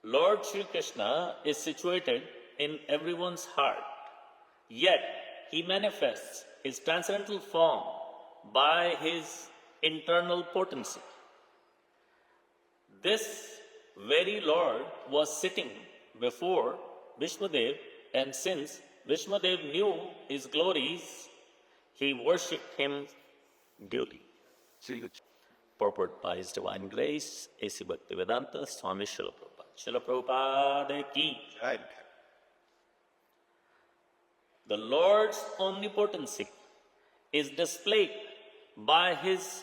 Lord Shri Krishna is situated in everyone's heart, yet he manifests his transcendental form by his internal potency. This very Lord was sitting before Vishmadev, and since Vishmadev knew his glories, he worshipped him duly. Purport by His Divine Grace, A.C. Bhaktivedanta Swami Srila Prabhupada. Srila Prabhupada ki. The Lord's omnipotency is displayed by his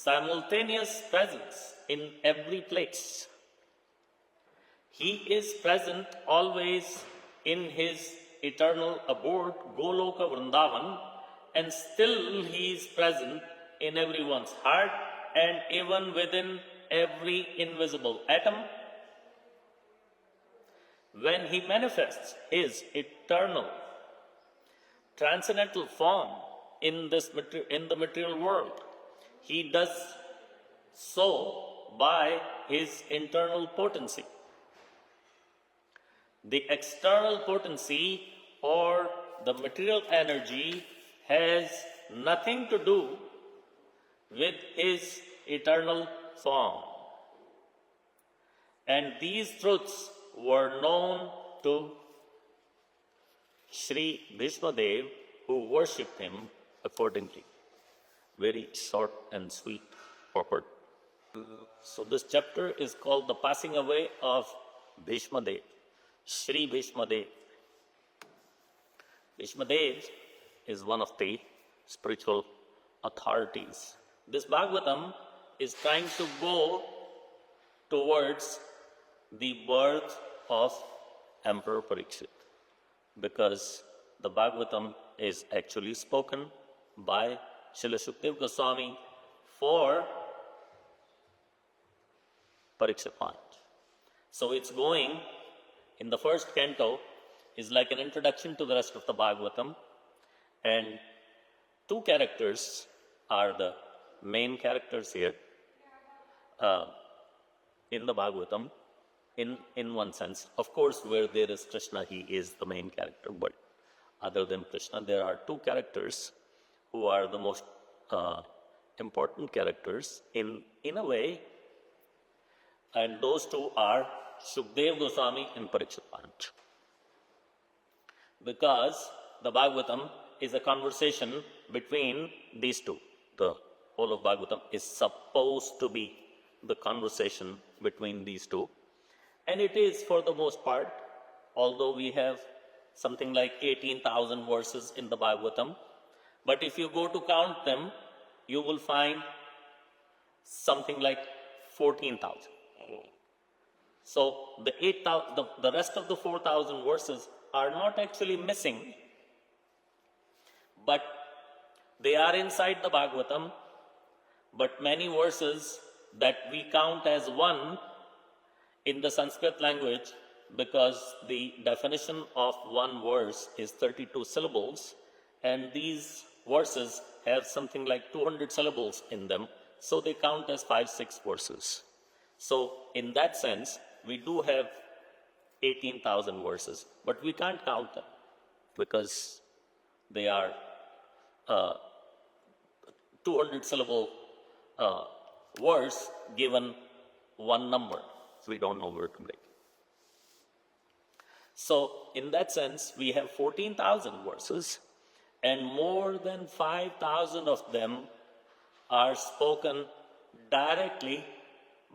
simultaneous presence in every place. He is present always in his eternal abode, Goloka Vrindavan, and still he is present in everyone's heart and even within every invisible atom. When he manifests his eternal, transcendental form in the material world, he does so by his internal potency. The external potency or the material energy has nothing to do with his eternal form. And these truths were known to Sri Bhīṣmadeva, who worshipped him accordingly. Very short and sweet purport. So this chapter is called The Passing Away of Bhīṣmadeva, Sri Bhīṣmadeva. Bhīṣmadeva is one of the spiritual authorities. This Bhagavatam is trying to go towards the birth of Emperor Parikshit, because the Bhagavatam is actually spoken by Srila Sukadeva Goswami for Parikshit Maharaj. So it's going in the first canto is like an introduction to the rest of the Bhagavatam, and two characters are the main characters here in the Bhagavatam. In one sense, of course, where there is Krishna, he is the main character, but other than Krishna, there are two characters who are the most important characters in a way, and those two are Sukadeva Goswami and Parikshit Maharaj. Because the Bhagavatam is a conversation between these two. The whole of Bhagavatam is supposed to be the conversation between these two. And it is for the most part, although we have something like 18,000 verses in the Bhagavatam, but if you go to count them, you will find something like 14,000. So the rest of the 4,000 verses are not actually missing, but they are inside the Bhagavatam, but many verses that we count as one in the Sanskrit language, because the definition of one verse is 32 syllables, and these verses have something like 200 syllables in them, so they count as 5-6 verses. So in that sense, we do have 18,000 verses, but we can't count them because they are 200 syllable verse given one number. So we don't know where to break. So in that sense, we have 14,000 verses, and more than 5,000 of them are spoken directly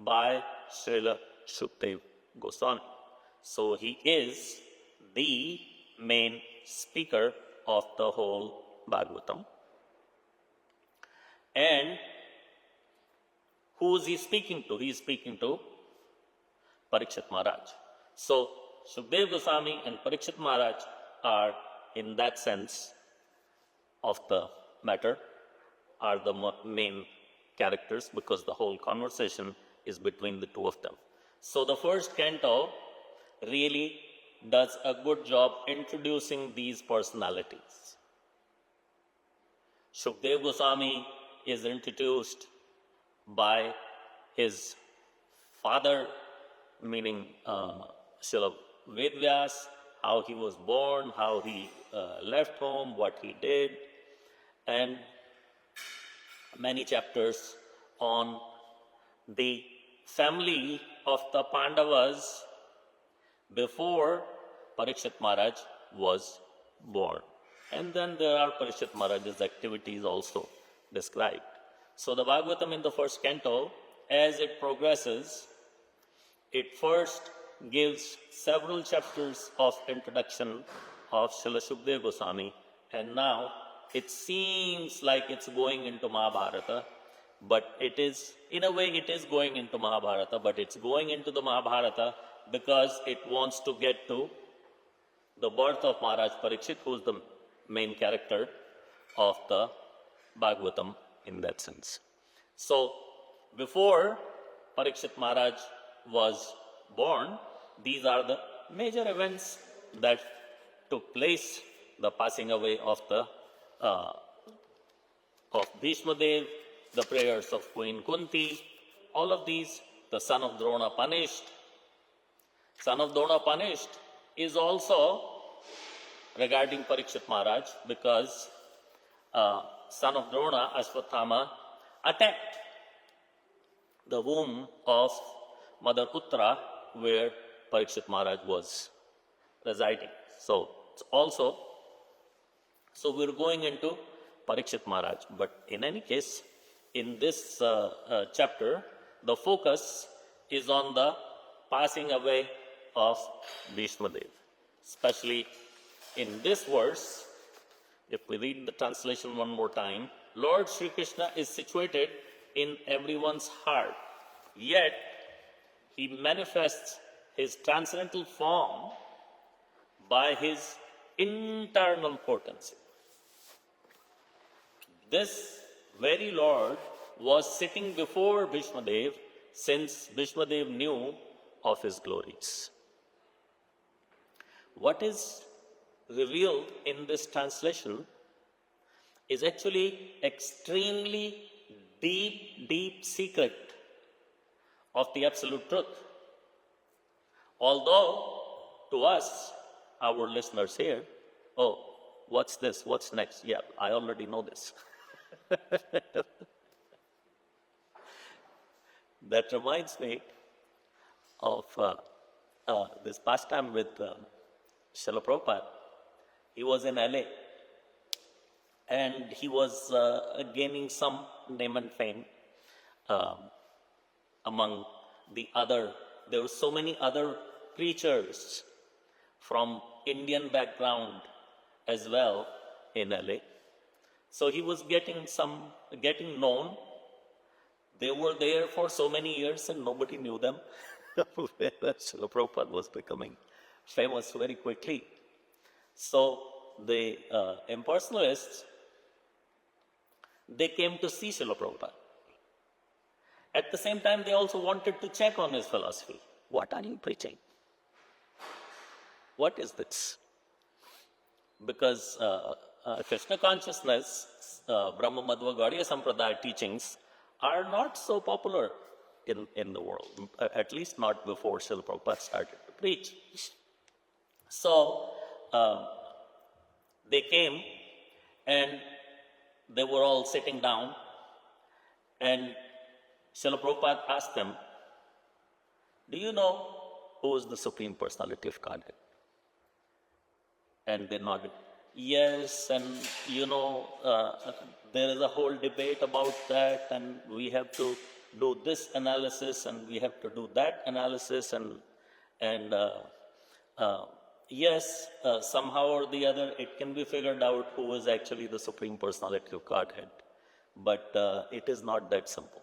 by Srila Sukadeva Goswami. So he is the main speaker of the whole Bhagavatam. And who is he speaking to? He is speaking to Parikshit Maharaj. So Sukadeva Goswami and Parikshit Maharaj are, in that sense of the matter, are the main characters, because the whole conversation is between the two of them. So the first canto really does a good job introducing these personalities. Sukadeva Goswami is introduced by his father meaning Srila Vedvyas, how he was born, how he left home, what he did, and many chapters on the family of the Pandavas before Parikshit Maharaj was born. And then there are Parikshit Maharaj's activities also described. So the Bhagavatam in the first canto, as it progresses, it first gives several chapters of introduction of Srila Shukdev Goswami, and now it seems like it's going into Mahabharata, but it is, in a way it is going into Mahabharata, but it's going into the Mahabharata because it wants to get to the birth of Maharaj Parikshit, who is the main character of the Bhagavatam in that sense. So, before Parikshit Maharaj was born, these are the major events that took place, the passing away of Bhīṣmadeva, the prayers of Queen Kunti, all of these, the son of Drona punished. Son of Drona punished is also regarding Parikshit Maharaj, because son of Drona, Ashwathama, attacked the womb of Mother Uttara, where Parikshit Maharaj was residing. So we're going into Parikshit Maharaj. But in any case, in this chapter, the focus is on the passing away of Vishmadeva. Especially in this verse, if we read the translation one more time, Lord Shri Krishna is situated in everyone's heart, yet he manifests his transcendental form by his internal potency. This very Lord was sitting before Bhishmadeva, since Bhishmadeva knew of his glories. What is revealed in this translation is actually extremely deep secret of the absolute truth. Although to us, our listeners here, oh, what's this? What's next? Yeah, I already know this. That reminds me of this past time with Srila Prabhupada. He was in LA and he was gaining some name and fame among the other. There were so many other preachers from Indian background as well in LA. So he was getting known. They were there for so many years and nobody knew them. Srila Prabhupada was becoming famous very quickly. So the impersonalists, they came to see Srila Prabhupada. At the same time, they also wanted to check on his philosophy. What are you preaching? What is this? Because Krishna consciousness, Brahma Madhva Gaudiya Sampradaya teachings are not so popular in the world, at least not before Srila Prabhupada started to preach. So they came and they were all sitting down, and Srila Prabhupada asked them, do you know who is the Supreme Personality of Godhead? And they nodded. Yes, and there is a whole debate about that, and we have to do this analysis and we have to do that analysis, and yes, somehow or the other it can be figured out who is actually the Supreme Personality of Godhead, but it is not that simple.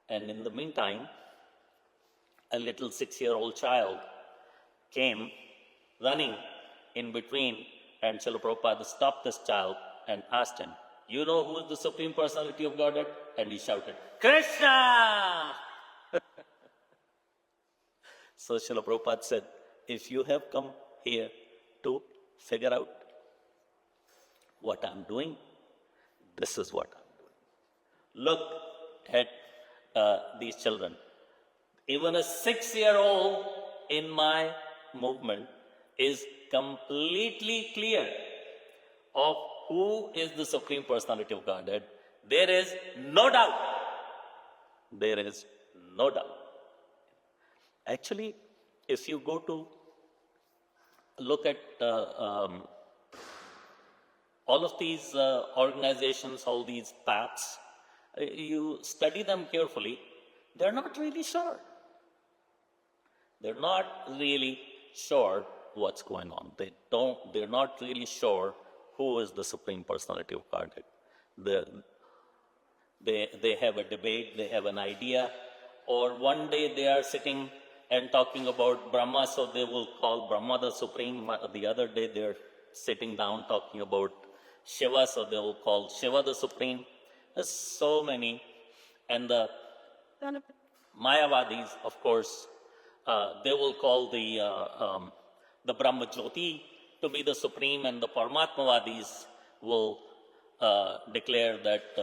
And in the meantime, a little 6-year-old child came running in between, and Srila Prabhupada stopped this child and asked him, you know who is the Supreme Personality of Godhead? And he shouted, Krishna! So Srila Prabhupada said, if you have come here to figure out what I'm doing, this is what I'm doing. Look at these children. Even a 6-year-old in my movement is completely clear of who is the Supreme Personality of Godhead. There is no doubt. There is no doubt. Actually, if you go to look at all of these organizations, all these paths, you study them carefully, they're not really sure. They're not really sure what's going on. They're not really sure who is the Supreme Personality of Godhead. They have a debate, they have an idea, or one day they are sitting and talking about Brahma, so they will call Brahma the Supreme. The other day they're sitting down talking about Shiva, so they will call Shiva the Supreme. There's so many. And the Mayavadis, of course, they will call the Brahma Jyoti to be the Supreme, and the Paramatmavadis will declare that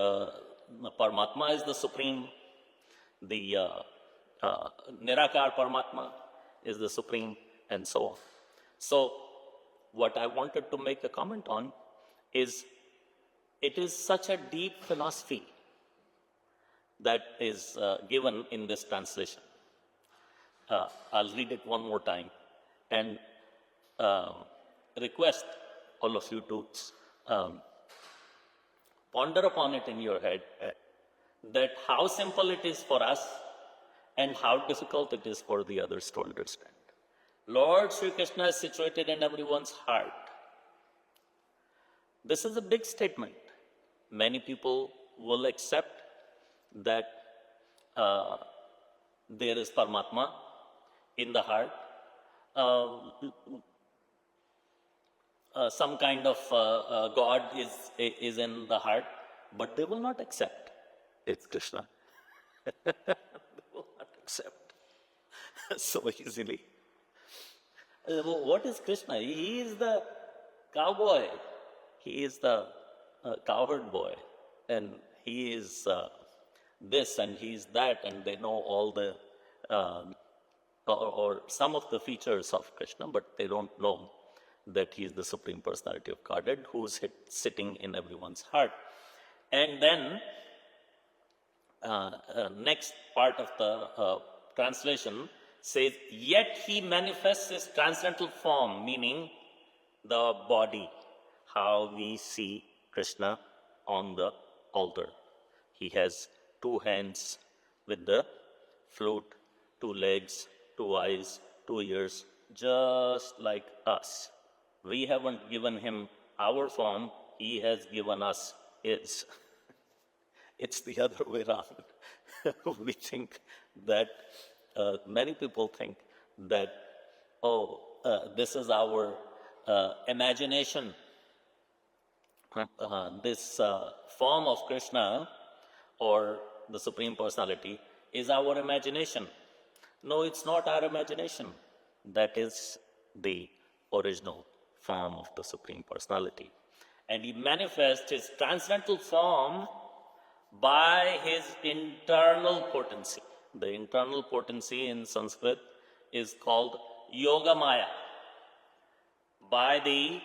Paramatma is the Supreme. The Nirakar Paramatma is the Supreme, and so on. So, what I wanted to make a comment on is, it is such a deep philosophy that is given in this translation. I'll read it one more time and request all of you to ponder upon it in your head, that how simple it is for us and how difficult it is for the others to understand. Lord Sri Krishna is situated in everyone's heart. This is a big statement. Many people will accept that there is Paramatma in the heart. Some kind of God is in the heart, but they will not accept it's Krishna. They will not accept so easily. What is Krishna? He is the cowboy. He is the cowherd boy. And he is this and he is that, and they know all the, or some of the features of Krishna, but they don't know that he is the Supreme Personality of Godhead who is sitting in everyone's heart. And then, next part of the translation says, yet he manifests his transcendental form, meaning the body, how we see Krishna on the altar. He has 2 hands with the flute, 2 legs, 2 eyes, 2 ears, just like us. We haven't given him our form, he has given us his. It's the other way around. We think that, many people think that, this is our imagination. This form of Krishna or the Supreme Personality is our imagination. No, it's not our imagination. That is the original form of the Supreme Personality. And he manifests his transcendental form by his internal potency. The internal potency in Sanskrit is called Yoga Maya. By the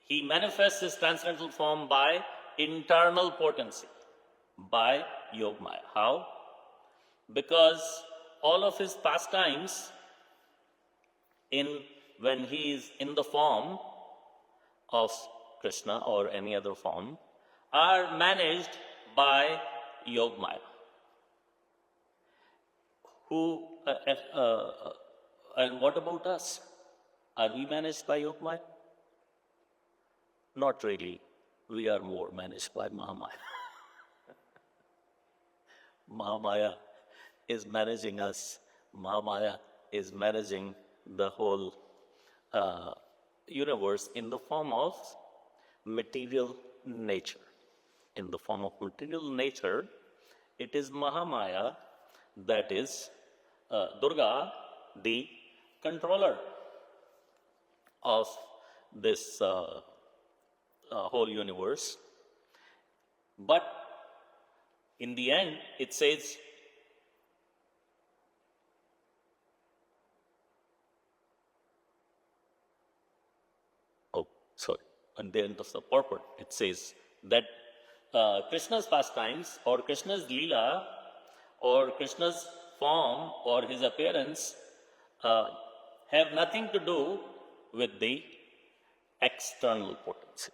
he manifests his transcendental form by internal potency, by Yoga Maya. How? Because all of his pastimes, when he is in the form of Krishna or any other form, are managed by Yoga Maya. And what about us? Are we managed by Yoga Maya? Not really. We are more managed by Mahamaya. Mahamaya is managing us. Mahamaya is managing the whole universe in the form of material nature. In the form of material nature, it is Mahamaya that is Durga, the controller of this whole universe. But in the end, it says, oh, sorry, at the end of the purport, it says that Krishna's pastimes or Krishna's Leela or Krishna's form or his appearance have nothing to do with the external potency.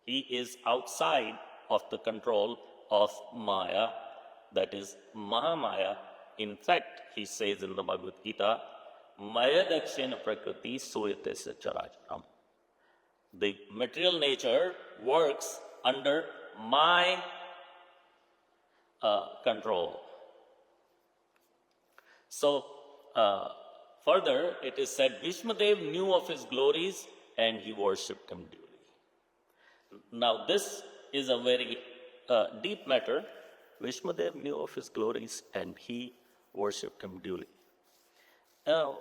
He is outside of the control of Maya, that is Mahamaya. In fact, he says in the Bhagavad Gita, Maya dakshena prakriti suyate characharam. The material nature works under my control. So, further, it is said, Bhīṣmadeva knew of his glories and he worshipped him duly. Now, this is a very deep matter. Bhīṣmadeva knew of his glories and he worshipped him duly. Now,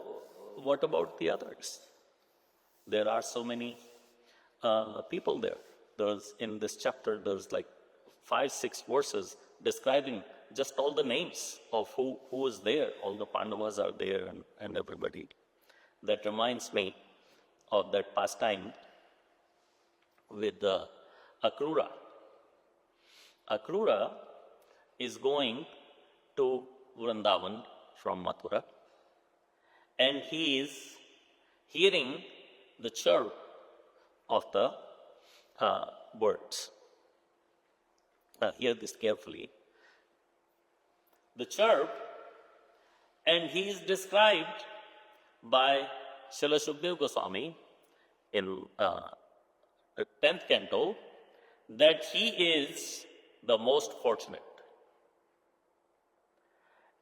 what about the others? There are so many people there. In this chapter, there's like 5-6 verses describing just all the names of who is there. All the Pandavas are there and everybody. That reminds me of that pastime with Akrura. Akrura is going to Vrindavan from Mathura, and he is hearing the chirp of the birds. Now, hear this carefully. The chirp, and he is described by Srila Sukadeva Goswami in the 10th canto that he is the most fortunate.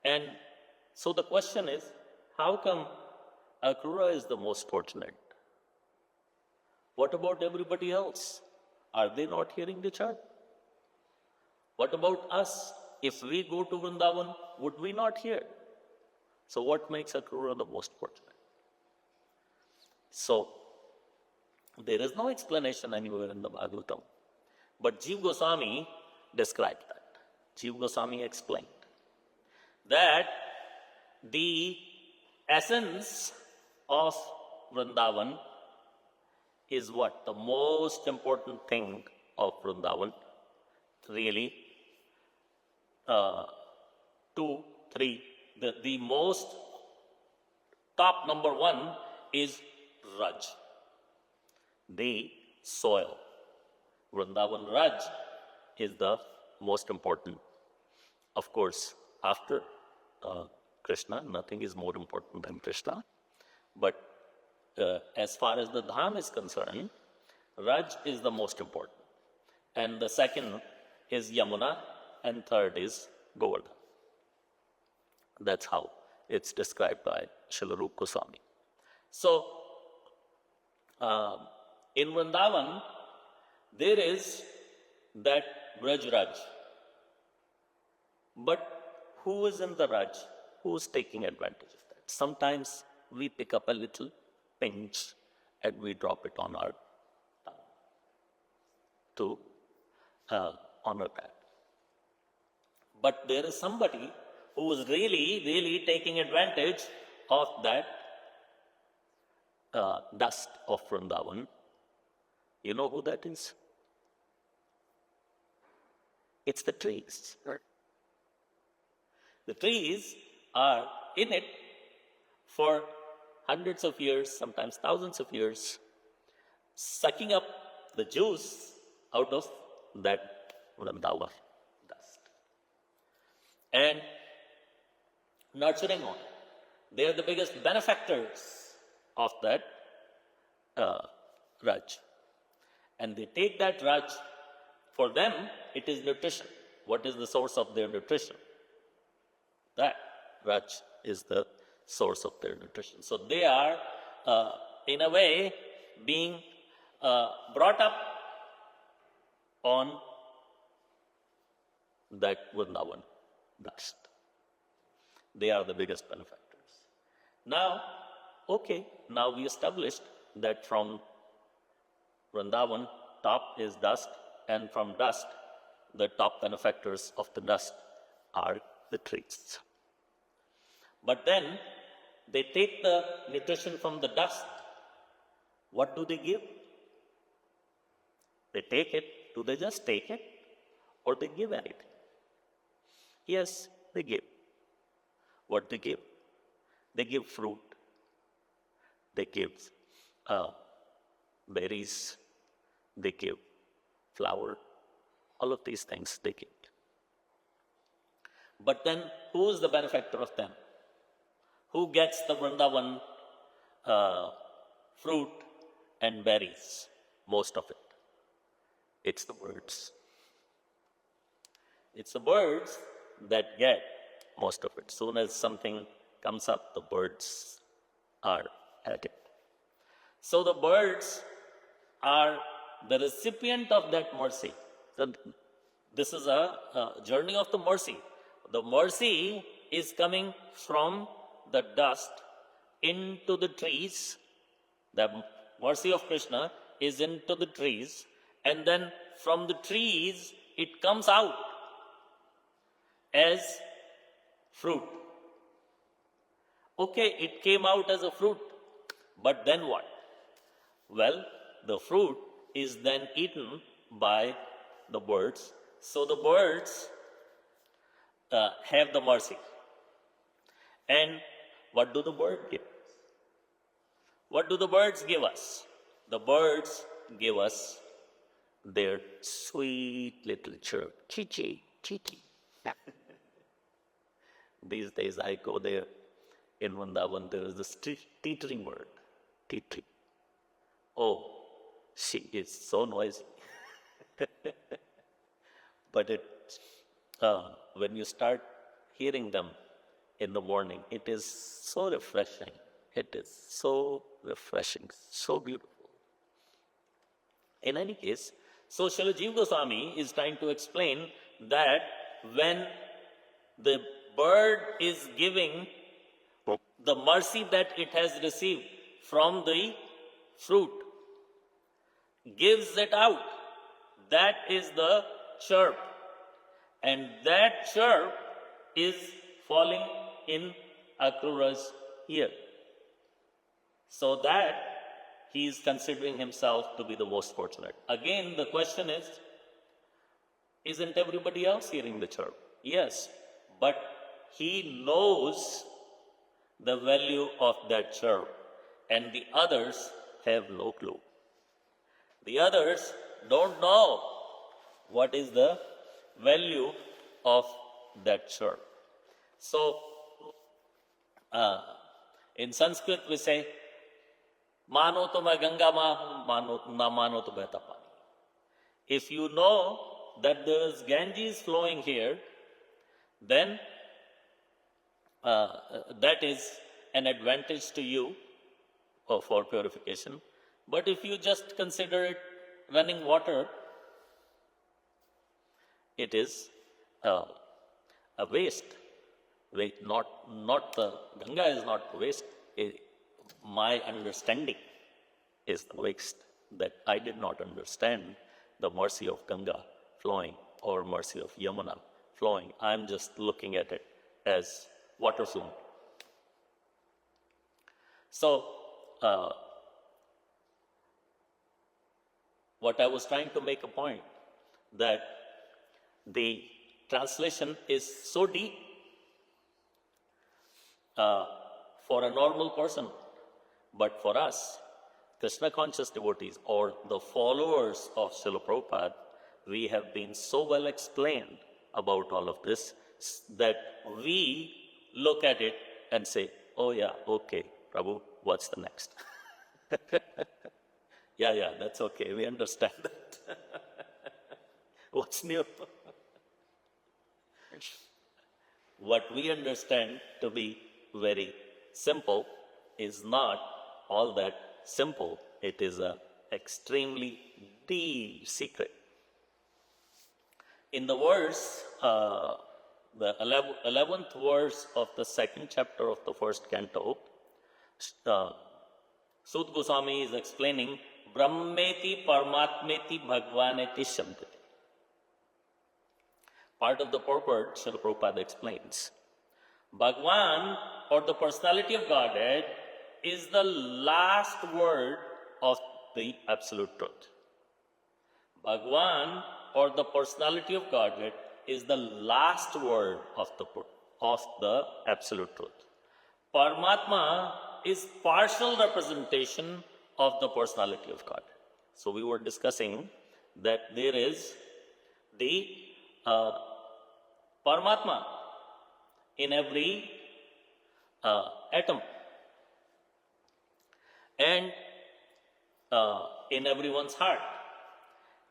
And so the question is, how come Akrura is the most fortunate? What about everybody else? Are they not hearing the chirp? What about us? If we go to Vrindavan, would we not hear? So what makes Akrura the most fortunate? So, there is no explanation anywhere in the Bhagavatam. But Jiva Goswami described that. Jiva Goswami explained that the essence of Vrindavan is what? The most important thing of Vrindavan. Really, 2, 3. The most top number 1 is Raj, the soil. Vrindavan Raj is the most important. Of course, after Krishna, nothing is more important than Krishna. But as far as the Dham is concerned, Raj is the most important. And the second is Yamuna, and third is Govardhan. That's how it's described by Srila Rupa Goswami. So, in Vrindavan, there is that Braj Raj. But who is in the Raj? Who is taking advantage of that? Sometimes we pick up a little pinch and we drop it on our tongue to honor that. But there is somebody who is really taking advantage of that dust of Vrindavan. You know who that is? It's the trees. The trees are in it for hundreds of years, sometimes thousands of years, sucking up the juice out of that Vrindavan dust and nurturing on it. They are the biggest benefactors of that Raj. And they take that Raj, for them it is nutrition. What is the source of their nutrition? That Raj is the source of their nutrition. So they are, in a way, being brought up on that Vrindavan dust. They are the biggest benefactors. Now, okay, now we established that from Vrindavan, top is dust, and from dust the top benefactors of the dust are the trees. But then they take the nutrition from the dust. What do they give? They take it. Do they just take it? Or they give anything? Yes, they give. What they give? They give fruit. They give berries. They give flour. All of these things they give. But then who is the benefactor of them? Who gets the Vrindavan fruit and berries? Most of it. It's the birds. It's the birds that get most of it. Soon as something comes up, the birds are at it. So the birds are the recipient of that mercy. So this is a journey of the mercy. The mercy is coming from the dust into the trees. The mercy of Krishna is into the trees. And then from the trees, it comes out as fruit. Okay, it came out as a fruit. But then what? Well, the fruit is then eaten by the birds. So the birds have the mercy. And what do the birds give? What do the birds give us? The birds give us their sweet little chirp. Chi-chi, chi-chi. These days I go there in Vrindavan, there is this teetering bird. Teetering. Oh, she is so noisy. But when you start hearing them in the morning, it is so refreshing. It is so refreshing, so beautiful. In any case, so Srila Jiva Goswami is trying to explain that when the bird is giving the mercy that it has received from the fruit, gives it out, that is the chirp. And that chirp is falling in Akrura's ear. So that he is considering himself to be the most fortunate. Again, the question is, isn't everybody else hearing the chirp? Yes, but he knows the value of that chirp, and the others have no clue. The others don't know what is the value of that chirp. So, in Sanskrit we say, Mano to main Ganga ma, na mano to behta pani. If you know that there is Ganges flowing here, then that is an advantage to you for purification. But if you just consider it running water, it is a waste. Not the Ganga is not waste. My understanding is the waste, that I did not understand the mercy of Ganga flowing or mercy of Yamuna flowing. I'm just looking at it as water flowing. So, what I was trying to make a point, that the translation is so deep for a normal person, but for us, Krishna conscious devotees or the followers of Srila Prabhupada, we have been so well explained about all of this that we look at it and say, oh yeah, okay, Prabhu, what's the next? Yeah, that's okay, we understand that. What's new? What we understand to be very simple is not all that simple. It is an extremely deep secret. In the verse, the 11th verse of the second chapter of the first canto, Sut Goswami is explaining, Brahmeti Paramatmeti Bhagvaneti Shabdati. part of the purport, Srila Prabhupada explains. Bhagwan, or the personality of Godhead, is the last word of the absolute truth. Bhagwan, or the personality of Godhead, is the last word of the absolute truth. Paramatma is partial representation of the personality of Godhead. So we were discussing that there is the Paramatma in every atom and in everyone's heart.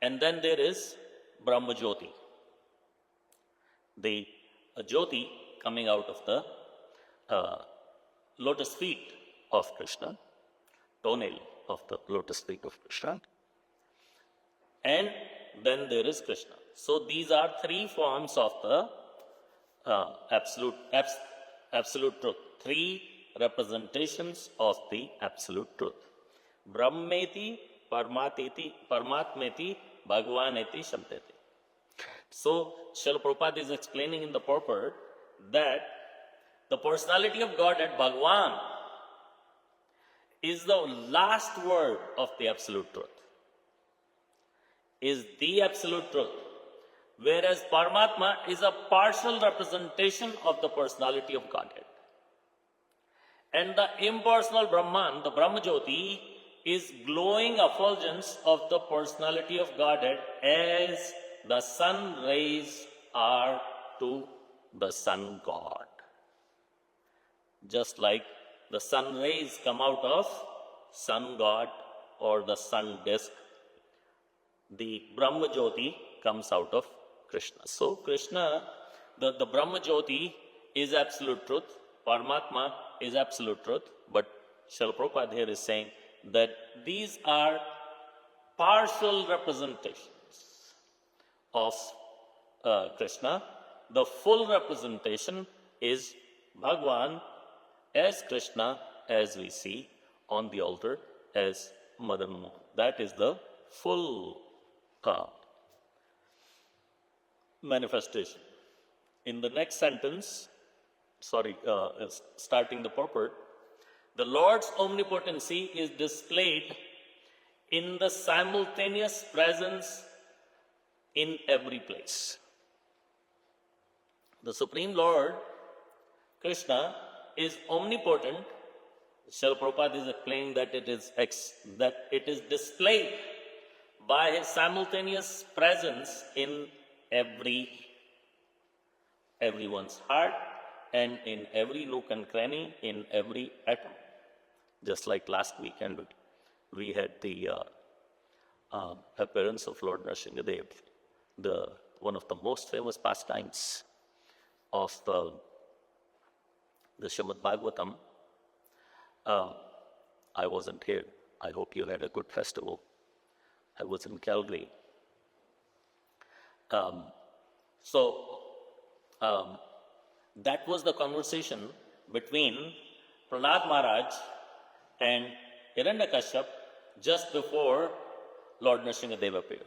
And then there is Brahma Jyoti, the Jyoti coming out of the lotus feet of Krishna, toenail of the lotus feet of Krishna. And then there is Krishna. So these are three forms of the absolute truth. Three representations of the absolute truth. Brahmeti, Paramatmeti, Bhagavaneti, Shabdeti. So Srila Prabhupada is explaining in the purport that the personality of Godhead, Bhagavan, is the last word of the absolute truth. Is the absolute truth. Whereas Paramatma is a partial representation of the personality of Godhead. And the impersonal Brahman, the Brahma Jyoti, is glowing effulgence of the personality of Godhead as the sun rays are to the sun god. Just like the sun rays come out of sun god or the sun disk, the Brahma Jyoti comes out of Krishna. So Krishna, the Brahma Jyoti is absolute truth, Paramatma is absolute truth, but Srila Prabhupada here is saying that these are partial representations of Krishna. The full representation is Bhagwan as Krishna, as we see on the altar as Madan Mohan. That is the full manifestation. In the next sentence, starting the purport, the Lord's omnipotency is displayed in the simultaneous presence in every place. The Supreme Lord, Krishna, is omnipotent. Srila Prabhupada is explaining that it is displayed by his simultaneous presence in everyone's heart and in every nook and cranny, in every atom. Just like last weekend, we had the appearance of Lord Nrsimhadev, one of the most famous pastimes of the Śrīmad Bhāgavatam. I wasn't here. I hope you had a good festival. I was in Calgary. That was the conversation between Prahlad Maharaj and Hiranyakashyap just before Lord Nrsimhadev appeared.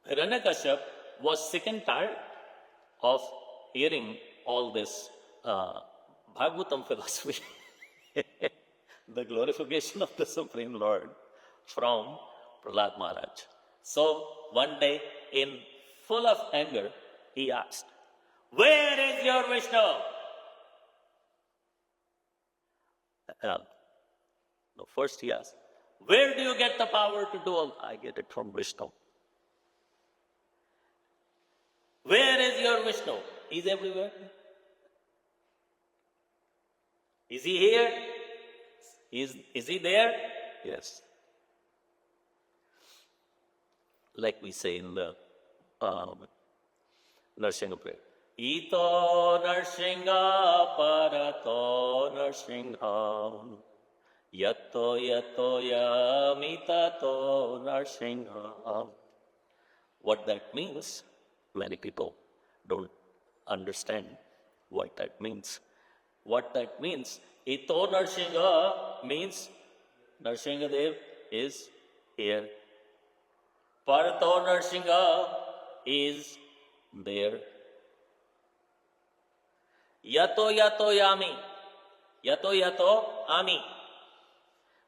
Hiranyakashyap was sick and tired of hearing all this Bhagavatam philosophy, the glorification of the Supreme Lord from Prahlad Maharaj. So one day, in full of anger, he asked, "Where is your Vishnu?" No, first he asked, "Where do you get the power to do all?" "I get it from Vishnu." "Where is your Vishnu?" "He's everywhere." "Is he here?" Is he there?" "Yes." Like we say in the Narsingha prayer, Ito Narsingha Parato Narsingha Yato Yato Yamitato Narsingha. What that means, many people don't understand what that means. What that means, Ito Narsingha means Nrsimhadev is here. Parato Narsingha is there. Yato yato yami. Yato yato ami.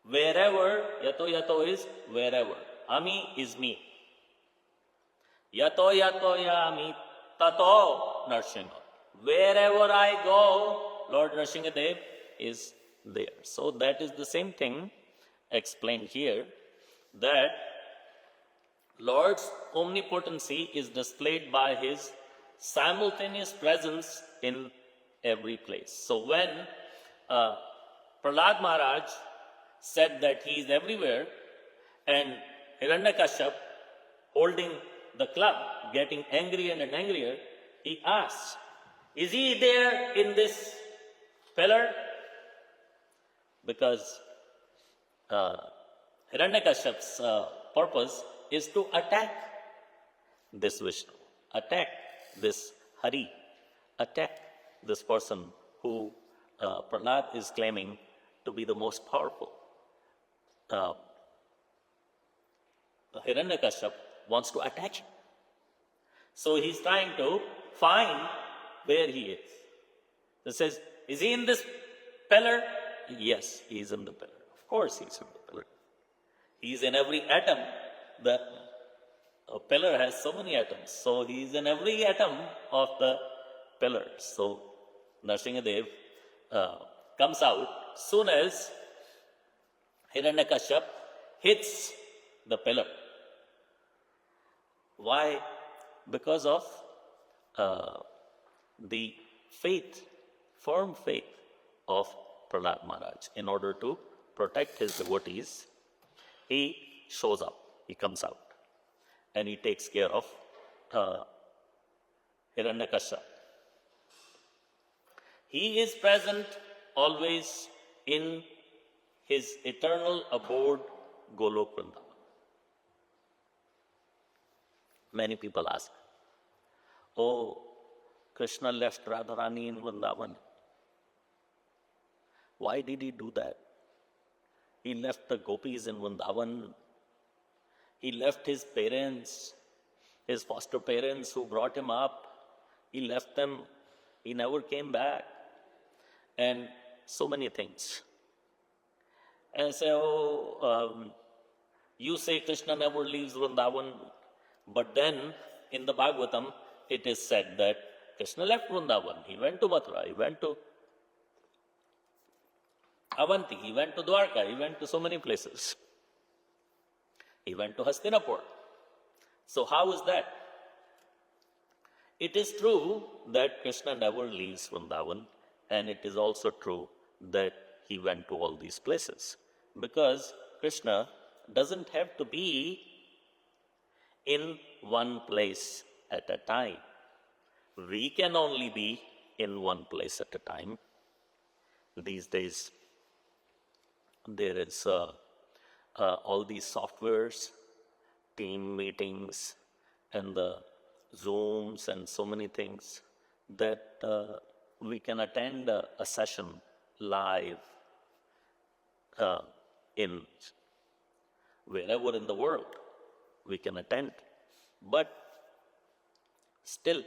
Wherever, yato yato is wherever. Ami is me. Yato yato yami tato Narsingha. Wherever I go, Lord Nrsimhadev is there. So that is the same thing explained here, that Lord's omnipotency is displayed by his simultaneous presence in every place. So when Prahlad Maharaj said that he is everywhere, and Hiranyakashipu, holding the club, getting angrier and angrier, he asked, is he there in this pillar? Because Hiranyakashipu's purpose is to attack this Vishnu, attack this Hari, attack this person who Prahlad is claiming to be the most powerful. Hiranyakashipu wants to attack him. So he's trying to find where he is. He says, is he in this pillar? Yes, he is in the pillar. Of course he is in the pillar. He is in every atom. The pillar has so many atoms. So he is in every atom of the pillar. So Nrsimhadev comes out soon as Hiranyakashipu hits the pillar. Why? Because of the faith, firm faith of Prahlad Maharaj. In order to protect his devotees, he shows up, he comes out, and he takes care of Hiranyakashipu. He is present always in his eternal abode, Golok Vrindavan. Many people ask, oh, Krishna left Radharani in Vrindavan. Why did he do that? He left the gopis in Vrindavan. He left his parents, his foster parents who brought him up. He left them. He never came back. And so many things. And I say, you say Krishna never leaves Vrindavan, but then in the Bhagavatam it is said that Krishna left Vrindavan. He went to Mathura, he went to Avanti, he went to Dwarka, he went to so many places. He went to Hastinapur. So how is that? It is true that Krishna never leaves Vrindavan, and it is also true that he went to all these places. Because Krishna doesn't have to be in one place at a time. We can only be in one place at a time. These days, there is all these softwares, team meetings, and the Zooms, and so many things that we can attend a session live in wherever in the world we can attend. But still,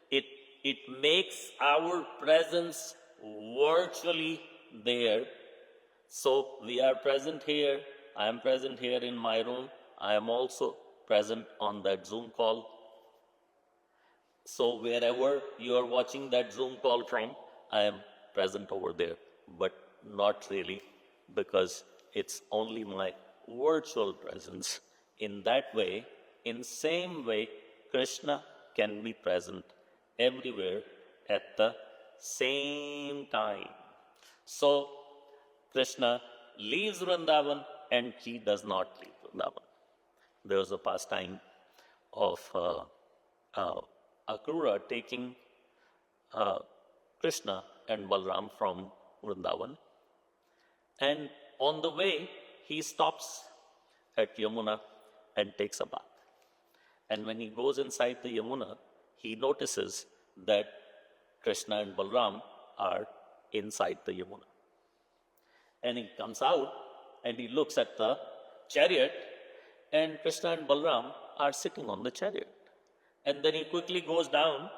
it makes our presence virtually there. So we are present here, I am present here in my room, I am also present on that Zoom call. So wherever you are watching that Zoom call from, I am present over there, but not really, because it's only my virtual presence. In that way, in same way, Krishna can be present everywhere at the same time. So Krishna leaves Vrindavan and he does not leave Vrindavan. There was a pastime of Akrura taking Krishna and Balram from Vrindavan, and on the way he stops at Yamuna and takes a bath. And when he goes inside the Yamuna, he notices that Krishna and Balram are inside the Yamuna. And he comes out and he looks at the chariot, and Krishna and Balram are sitting on the chariot. And then he quickly goes down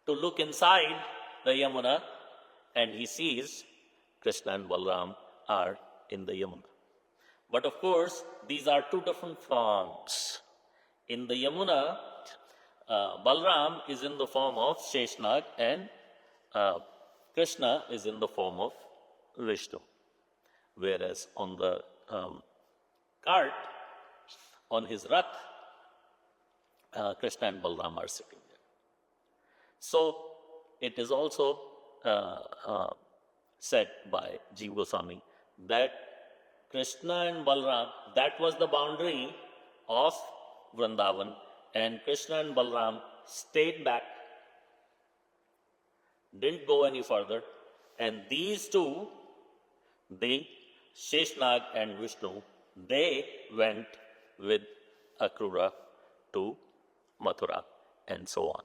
to look inside the Yamuna, and he sees Krishna and Balram are in the Yamuna. But of course, these are two different forms. In the Yamuna, Balram is in the form of Sheshnag and Krishna is in the form of Vishnu. Whereas on the cart, on his rath, Krishna and Balram are sitting there. So it is also said by Jiva Goswami that Krishna and Balram, that was the boundary of Vrindavan, and Krishna and Balram stayed back, didn't go any further, and these two, the Sheshnag and Vishnu, they went with Akrura to Mathura and so on.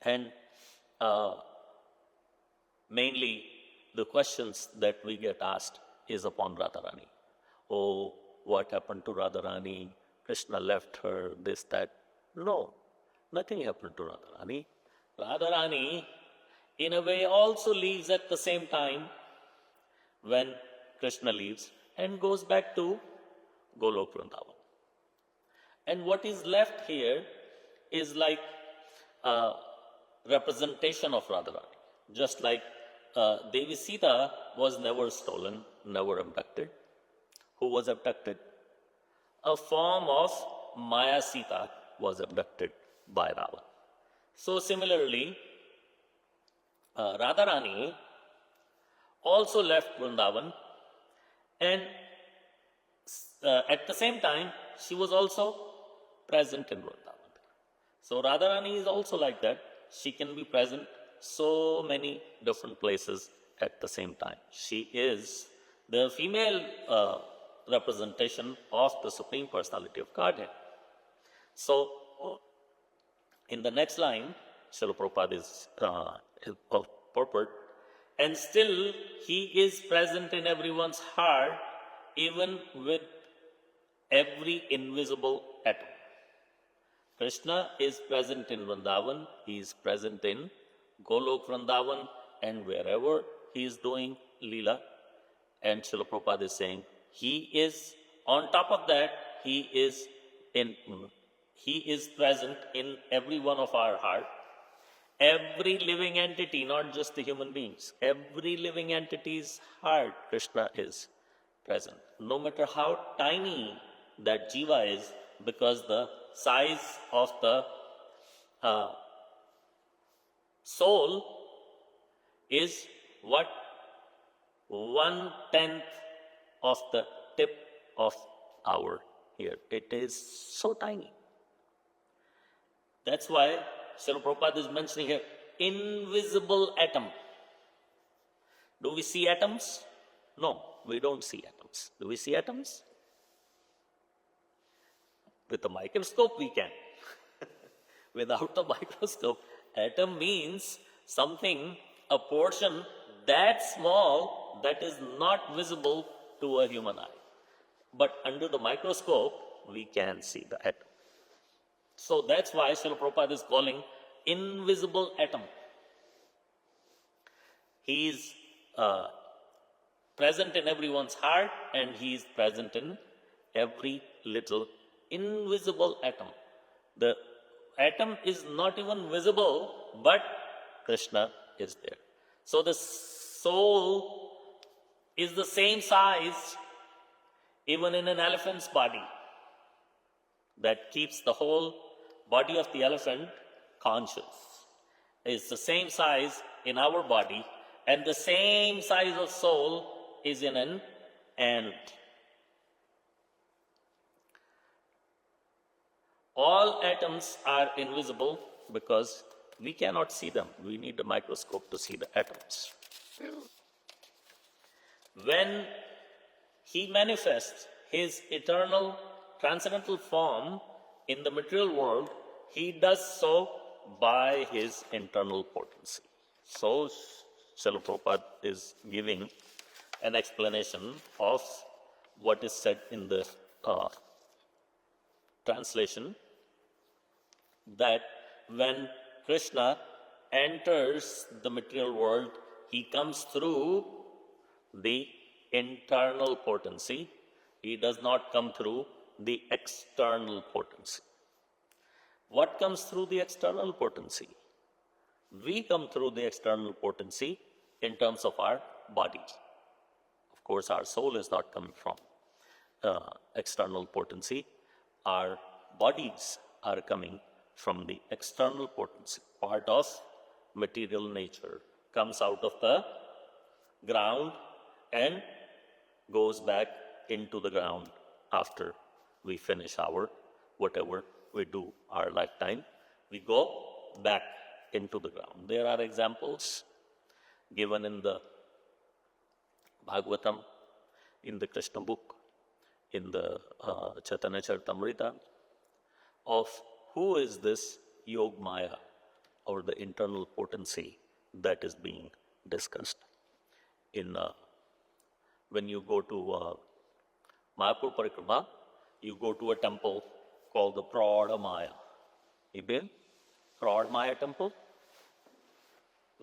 And mainly the questions that we get asked is upon Radharani. Oh, what happened to Radharani? Krishna left her, this, that. No, nothing happened to Radharani. Radharani, in a way, also leaves at the same time when Krishna leaves and goes back to Golok Vrindavan. And what is left here is like a representation of Radharani. Just like Devi Sita was never stolen, never abducted. Who was abducted? A form of Maya Sita was abducted by Ravan. So similarly, Radharani also left Vrindavan, and at the same time, she was also present in Vrindavan. So Radharani is also like that. She can be present so many different places at the same time. She is the female representation of the Supreme Personality of Godhead. So, in the next line, Srila Prabhupada is purport, and still he is present in everyone's heart, even with every invisible atom. Krishna is present in Vrindavan, he is present in Golok Vrindavan, and wherever he is doing Leela. And Srila Prabhupada is saying, he is, on top of that, he is present in every one of our heart. Every living entity, not just the human beings, every living entity's heart, Krishna is present. No matter how tiny that jiva is, because the size of the soul is what? 1/10 of the tip of our hair. It is so tiny. That's why Srila Prabhupada is mentioning here, invisible atom. Do we see atoms? No, we don't see atoms. Do we see atoms? With a microscope we can. Without a microscope, atom means something, a portion that small that is not visible to a human eye. But under the microscope, we can see the atom. So that's why Srila Prabhupada is calling invisible atom. He is present in everyone's heart, and he is present in every little invisible atom. The atom is not even visible, but Krishna is there. So the soul is the same size even in an elephant's body, that keeps the whole body of the elephant conscious. It's the same size in our body, and the same size of soul is in an ant. All atoms are invisible because we cannot see them. We need a microscope to see the atoms. When he manifests his eternal transcendental form in the material world, he does so by his internal potency. So, Srila Prabhupada is giving an explanation of what is said in the translation that when Krishna enters the material world, he comes through the internal potency. He does not come through the external potency. What comes through the external potency? We come through the external potency in terms of our body. Of course, our soul is not coming from external potency. Our bodies are coming from the external potency. Part of material nature comes out of the ground and goes back into the ground after we finish our whatever we do our lifetime. We go back into the ground. There are examples given in the Bhagavatam, in the Krishna book, in the Chaitanya Charitamrita, of who is this Yog Maya, or the internal potency that is being discussed. When you go to Mayapur Parikrama, you go to a temple called the Prauಢ Maya. You been? Prauಢ Maya temple?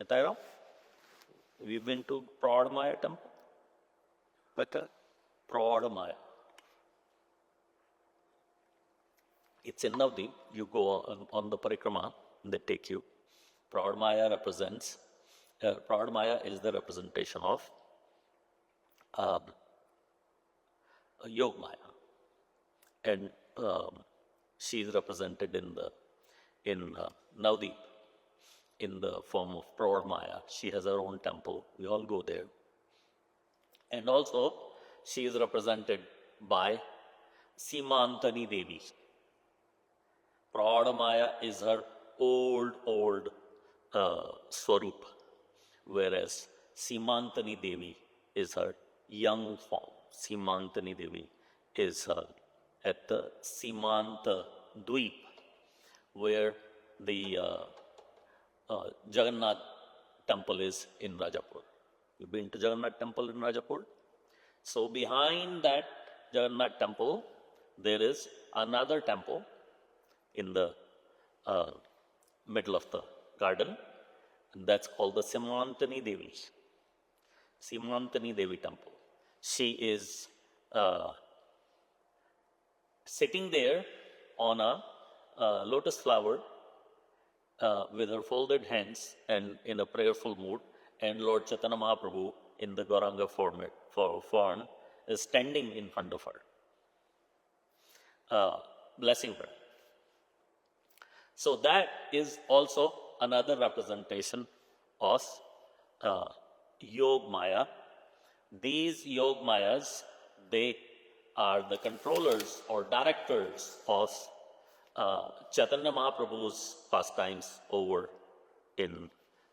Have you been to Prauಢ Maya temple? Better? Prauಢ Maya. It's in Navadvip. You go on the Parikrama, they take you. Prauಢ Maya represents, Prauಢ Maya is the representation of Yog Maya. And she is represented in Navadvip in the form of Prauಢ Maya. She has her own temple. We all go there. And also, she is represented by Simantani Devi. Prauಢ Maya is her old Swarup, whereas Simantani Devi is her young form. Simantani Devi is at the Simanta Dweep, where the Jagannath temple is in Rajapur. You've been to Jagannath temple in Rajapur? So behind that Jagannath temple, there is another temple in the middle of the garden, and that's called the Simantani Devi. Simantani Devi temple. She is sitting there on a lotus flower with her folded hands and in a prayerful mood, and Lord Chaitanya Mahaprabhu in the Gauranga form is standing in front of her, blessing her. So that is also another representation of Yog Maya. These Yog Mayas, they are the controllers or directors of Chaitanya Mahaprabhu's pastimes over in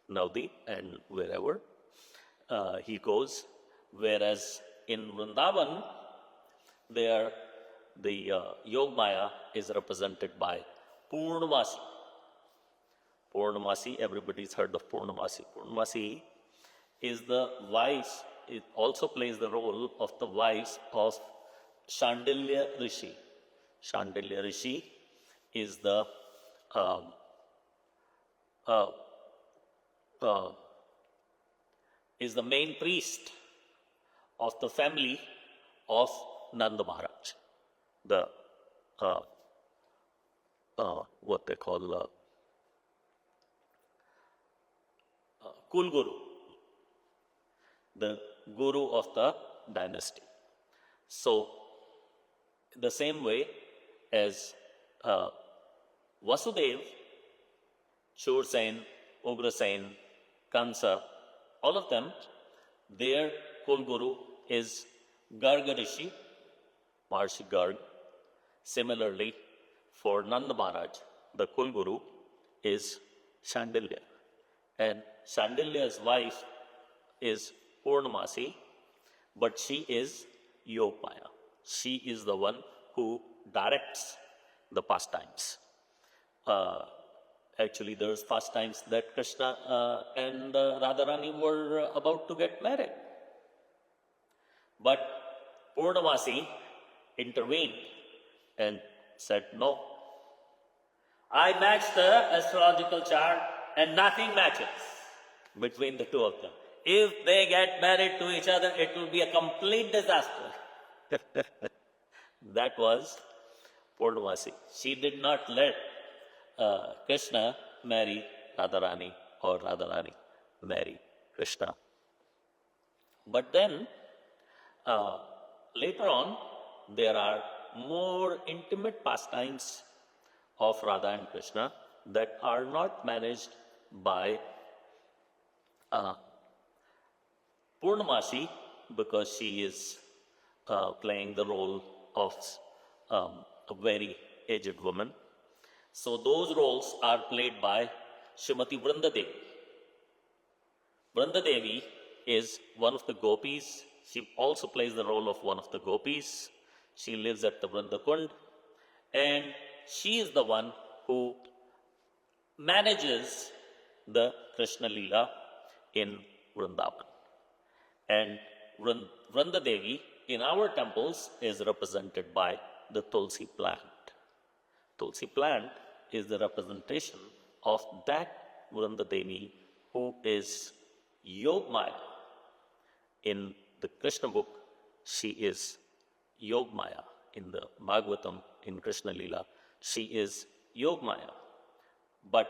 Navadvip and wherever he goes. Whereas in Vrindavan, there the Yog Maya is represented by Purnamasi. Purnamasi, everybody's heard of Purnamasi. Purnamasi is the wife, it also plays the role of the wife of Shandilya Rishi. Shandilya Rishi is the main priest of the family of Nanda Maharaj, the what they call Kul Guru, the guru of the dynasty. So, the same way as Vasudev, Shursen, Ugrasen, Kansa, all of them, their Kul Guru is Garga Rishi, Maharshi Garg. Similarly, for Nanda Maharaj, the Kul Guru is Shandilya. And Shandilya's wife is Purnamasi, but she is Yog Maya. She is the one who directs the pastimes. Actually, there's pastimes that Krishna and Radharani were about to get married. But Purnamasi intervened and said, no. I matched the astrological chart and nothing matches between the two of them. If they get married to each other, it will be a complete disaster. That was Purnamasi. She did not let Krishna marry Radharani or Radharani marry Krishna. But then, later on, there are more intimate pastimes of Radha and Krishna that are not managed by Purnamasi, because she is playing the role of a very aged woman. So those roles are played by Srimati Vrindadevi. Vrindadevi is one of the gopis. She also plays the role of one of the gopis. She lives at the Vrindakund, and she is the one who manages the Krishna Leela in Vrindavan. And Vrindadevi in our temples is represented by the Tulsi plant. Tulsi plant is the representation of that Vrindadevi who is Yogmaya. In the Krishna book, she is Yogmaya. In the Bhagavatam, in Krishna Leela, she is Yogmaya. But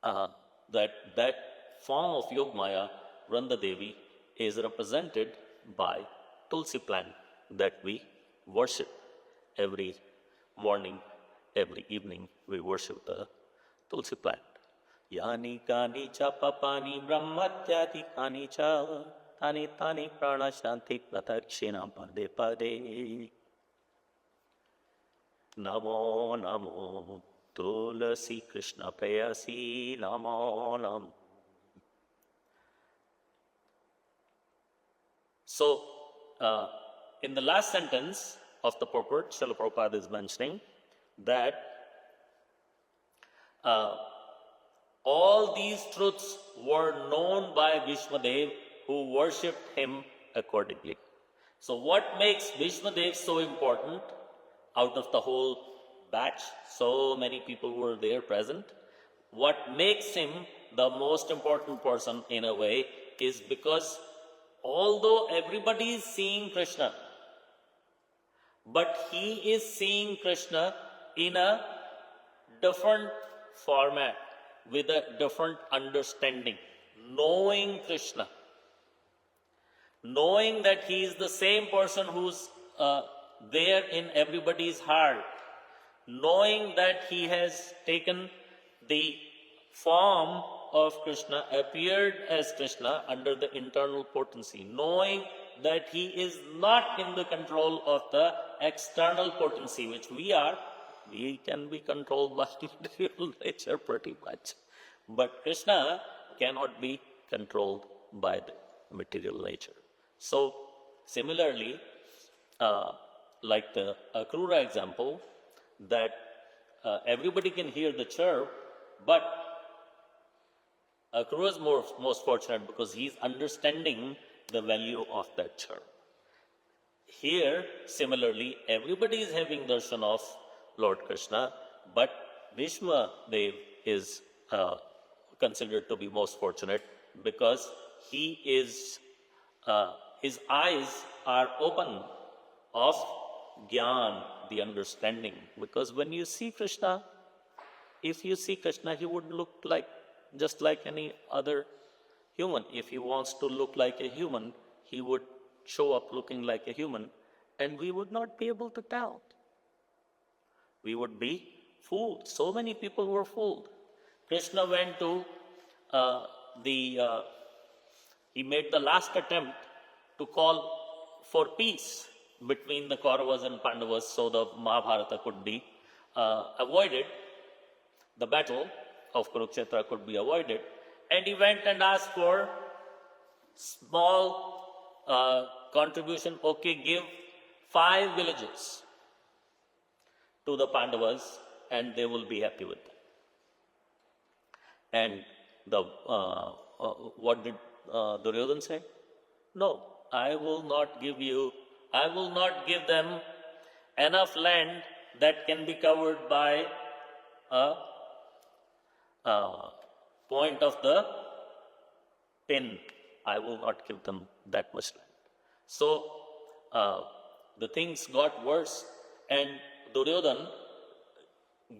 that form of Yogmaya, Vrindadevi, is represented by Tulsi plant that we worship every morning, every evening. We worship the Tulsi plant. Yani kani cha papani brahmatyati kani cha tani tani prana shanti pratakshina pade pade. Namo namo tulasi Krishna prayasi namo namo. So, in the last sentence of the purport, Srila Prabhupada is mentioning that all these truths were known by Bhīṣmadeva, who worshipped him accordingly. So what makes Bhīṣmadeva so important out of the whole batch? So many people were there present. What makes him the most important person in a way is because although everybody is seeing Krishna, but he is seeing Krishna in a different format, with a different understanding, knowing Krishna, knowing that he is the same person who's there in everybody's heart, knowing that he has taken the form of Krishna, appeared as Krishna under the internal potency, knowing that he is not in the control of the external potency, which we are. We can be controlled by material nature pretty much. But Krishna cannot be controlled by the material nature. So, similarly, like the Akrura example, that everybody can hear the chirp, but Akrura is most fortunate because he is understanding the value of that chirp. Here, similarly, everybody is having darshan of Lord Krishna, but Bhīṣmadeva is considered to be most fortunate because he is, his eyes are open of Gyan, the understanding. Because when you see Krishna, if you see Krishna, he would look like just like any other human. If he wants to look like a human, he would show up looking like a human, and we would not be able to tell. We would be fooled. So many people were fooled. Krishna went to he made the last attempt to call for peace between the Kauravas and Pandavas so the Mahabharata could be avoided. The battle of Kurukshetra could be avoided. And he went and asked for small contribution. Okay, give 5 villages to the Pandavas and they will be happy with that. And what did Duryodhana say? No, I will not give them enough land that can be covered by a point of the pin. I will not give them that much land. So the things got worse, and Duryodhana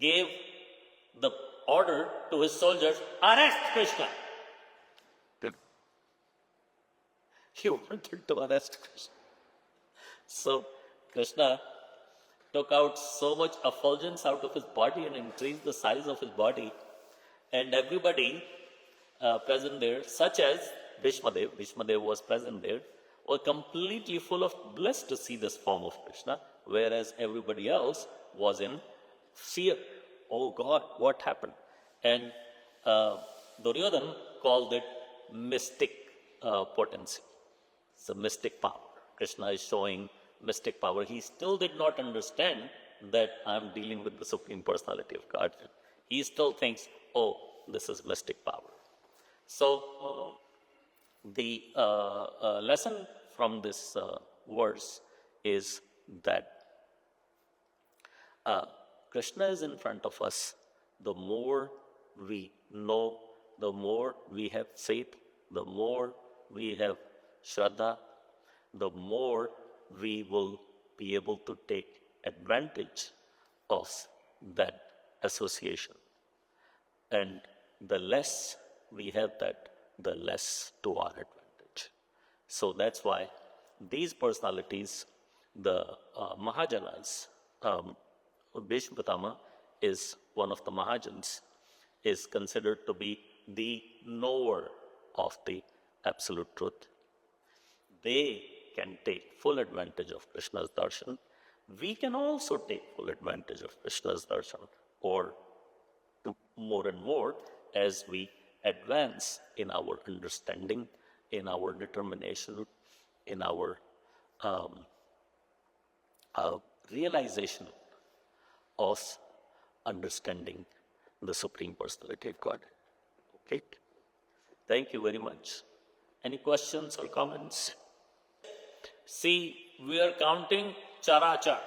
gave the order to his soldiers, arrest Krishna. He wanted to arrest Krishna. So Krishna took out so much effulgence out of his body and increased the size of his body. And everybody present there, such as Bhīṣmadeva was present there, were completely full of bliss to see this form of Krishna, whereas everybody else was in fear. Oh God, what happened? And Duryodhana called it mystic potency. It's a mystic power. Krishna is showing mystic power. He still did not understand that I'm dealing with the Supreme Personality of Godhead. He still thinks, oh, this is mystic power. So the lesson from this verse is that Krishna is in front of us. The more we know, the more we have faith, the more we have Shraddha, the more we will be able to take advantage of that association. And the less we have that, the less to our advantage. So that's why these personalities, the Mahajanas, Bhishma is one of the Mahajans, is considered to be the knower of the absolute truth. They can take full advantage of Krishna's darshan. We can also take full advantage of Krishna's darshan, or more and more as we advance in our understanding, in our determination, in our realization of understanding the Supreme Personality of God. Okay? Thank you very much. Any questions or comments? See, we are counting charachar.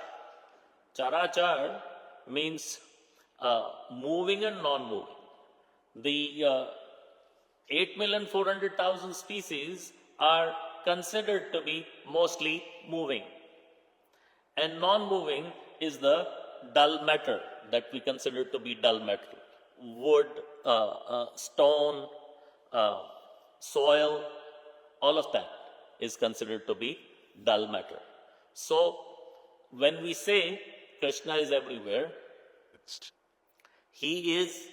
Charachar means moving and non-moving. The 8,400,000 species are considered to be mostly moving. And non-moving is the dull matter that we consider to be dull matter. Wood, stone, soil, all of that is considered to be dull matter. So when we say Krishna is everywhere, he is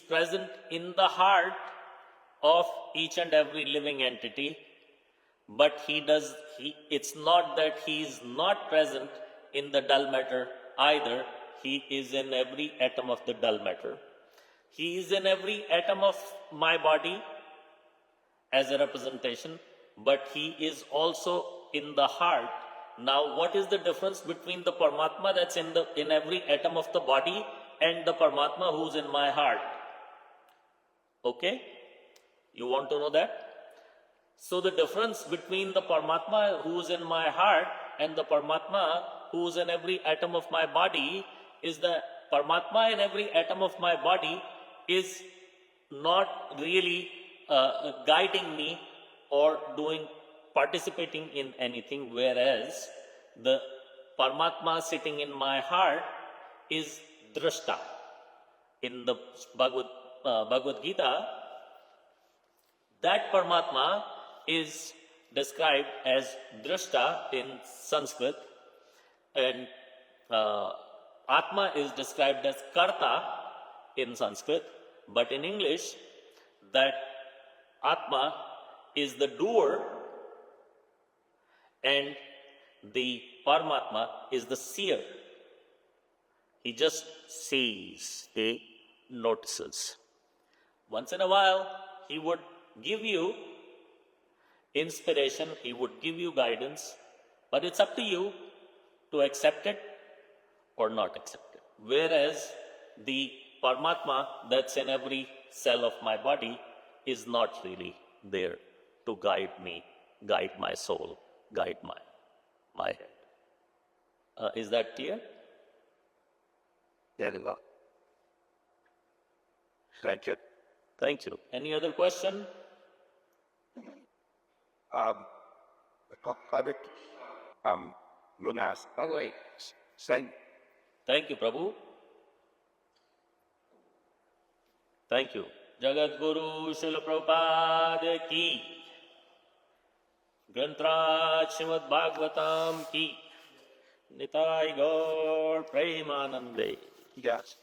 present in the heart of each and every living entity, but it's not that he is not present in the dull matter either. He is in every atom of the dull matter. He is in every atom of my body as a representation, but he is also in the heart. Now, what is the difference between the Paramatma that's in every atom of the body and the Paramatma who's in my heart? Okay? You want to know that? So the difference between the Paramatma who's in my heart and the Paramatma who's in every atom of my body is the Paramatma in every atom of my body is not really guiding me or participating in anything, whereas the Paramatma sitting in my heart is drashta. In the Bhagavad Gita, that Paramatma is described as drashta in Sanskrit, and Atma is described as karta in Sanskrit, but in English, that Atma is the doer and the Paramatma is the seer. He just sees, he notices. Once in a while, he would give you inspiration, he would give you guidance, but it's up to you to accept it or not accept it. Whereas the Paramatma that's in every cell of my body is not really there to guide me, guide my soul, guide my head. Is that clear? Very well. Thank you. Thank you. Any other question? I'm going to ask. Oh, wait. Send. Thank you, Prabhu. Thank you. Jagat Guru Śrīla Prabhupada ki. Grantraj Śrīmad Bhāgavatam ki. Nitai Gaur Premanande. Yes.